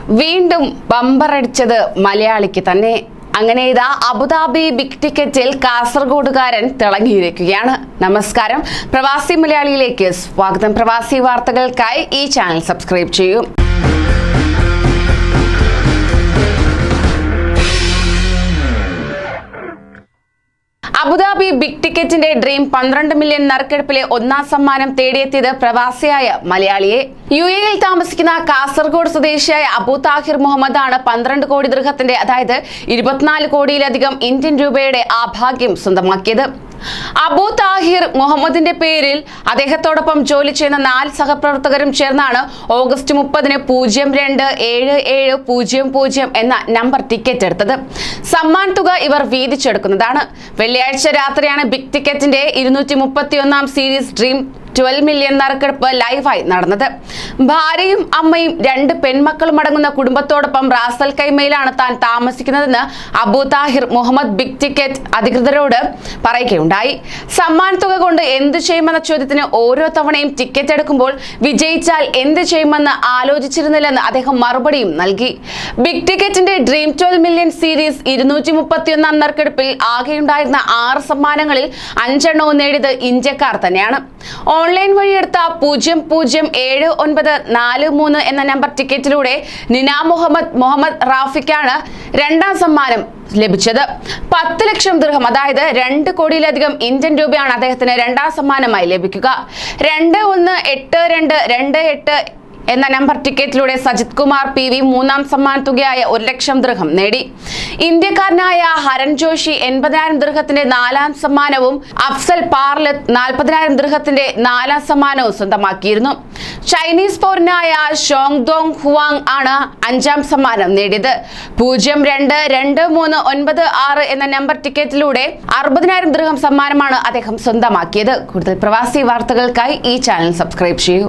വീണ്ടും ബമ്പറടിച്ചത് മലയാളിക്ക് തന്നെ. അങ്ങനെ ഇതാ അബുദാബി ബിഗ് ടിക്കറ്റിൽ കാസർഗോഡുകാരൻ തിളങ്ങിയിരിക്കുകയാണ്. നമസ്കാരം, പ്രവാസി മലയാളിയിലേക്ക് സ്വാഗതം. പ്രവാസി വാർത്തകൾക്കായി ഈ ചാനൽ സബ്സ്ക്രൈബ് ചെയ്യൂ. അബുദാബി ബിഗ് ടിക്കറ്റിന്റെ ഡ്രീം 12 മില്യൺ നറുക്കെടുപ്പിലെ ഒന്നാം സമ്മാനം തേടിയെത്തിയത് പ്രവാസിയായ മലയാളിയെ. യുഎഇയിൽ താമസിക്കുന്ന കാസർഗോഡ് സ്വദേശിയായ അബു താഹിർ മുഹമ്മദ് ആണ് 12 കോടി ദിർഹത്തിന്റെ, അതായത് 24 കോടിയിലധികം ഇന്ത്യൻ രൂപയുടെ ആ ഭാഗ്യം സ്വന്തമാക്കിയത്. അബു താഹിർ മുഹമ്മദിന്റെ പേരിൽ അദ്ദേഹത്തോടൊപ്പം ജോലി ചെയ്യുന്ന 4 സഹപ്രവർത്തകരും ചേർന്നാണ് ഓഗസ്റ്റ് 30-ന് 027700 എന്ന നമ്പർ ടിക്കറ്റ് എടുത്തത്. സമ്മാൻ തുക ഇവർ വീതിച്ചെടുക്കുന്നതാണ്. വെള്ളിയാഴ്ച രാത്രിയാണ് ബിഗ് ടിക്കറ്റിന്റെ 231 സീരീസ് ഡ്രീം 12 മില്യൺ നറുക്കെടുപ്പ് ലൈവായി നടന്നത്. ഭാര്യയും അമ്മയും 2 പെൺമക്കളും അടങ്ങുന്ന കുടുംബത്തോടൊപ്പം റാസൽ കൈമയിലാണ് താൻ താമസിക്കുന്നതെന്ന് അബു താഹിർ മുഹമ്മദ് ബിഗ് ടിക്കറ്റ് അധികൃതരോട് പറയുകയുണ്ടായി. സമ്മാന തുക കൊണ്ട് എന്ത് ചെയ്യുമെന്ന ചോദ്യത്തിന് ഓരോ തവണയും ടിക്കറ്റ് എടുക്കുമ്പോൾ വിജയിച്ചാൽ എന്ത് ചെയ്യുമെന്ന് ആലോചിച്ചിരുന്നില്ലെന്ന് അദ്ദേഹം മറുപടിയും നൽകി. ബിഗ് ടിക്കറ്റിന്റെ ഡ്രീം 12 മില്യൺ സീരീസ് 231 നറുക്കെടുപ്പിൽ ആകെയുണ്ടായിരുന്ന 6 സമ്മാനങ്ങളിൽ 5 എണ്ണവും നേടിയത് ഇന്ത്യക്കാർ തന്നെയാണ്. ഓൺലൈൻ വഴിയെടുത്ത 007943 എന്ന നമ്പർ ടിക്കറ്റിലൂടെ നിന മുഹമ്മദ് റാഫിക്കാണ് രണ്ടാം സമ്മാനം ലഭിച്ചത്. 10 ലക്ഷം ദിർഹം, അതായത് 2 കോടിയിലധികം ഇന്ത്യൻ രൂപയാണ് അദ്ദേഹത്തിന് രണ്ടാം സമ്മാനമായി ലഭിക്കുക. 218228 എന്ന നമ്പർ ടിക്കറ്റിലൂടെ സജിത് കുമാർ PV മൂന്നാം സമ്മാന തുകയായ 1 ലക്ഷം ദിർഹം നേടി. ഇന്ത്യക്കാരനായ ഹരൺ ജോഷി 80,000 ദിർഹത്തിന്റെ 4ാം സമ്മാനവും അഫ്സൽ പാർലത്ത് 40,000 ദിർഹത്തിന്റെ 4ാം സമ്മാനവും സ്വന്തമാക്കിയിരുന്നു. ചൈനീസ് പൗരനായ ഷോങ് ദോങ് ഹുവാങ് ആണ് 5ാം സമ്മാനം നേടിയത്. 022396 എന്ന നമ്പർ ടിക്കറ്റിലൂടെ 60,000 ദിർഹം സമ്മാനമാണ് അദ്ദേഹം സ്വന്തമാക്കിയത്. കൂടുതൽ പ്രവാസി വാർത്തകൾക്കായി ഈ ചാനൽ സബ്സ്ക്രൈബ് ചെയ്യൂ.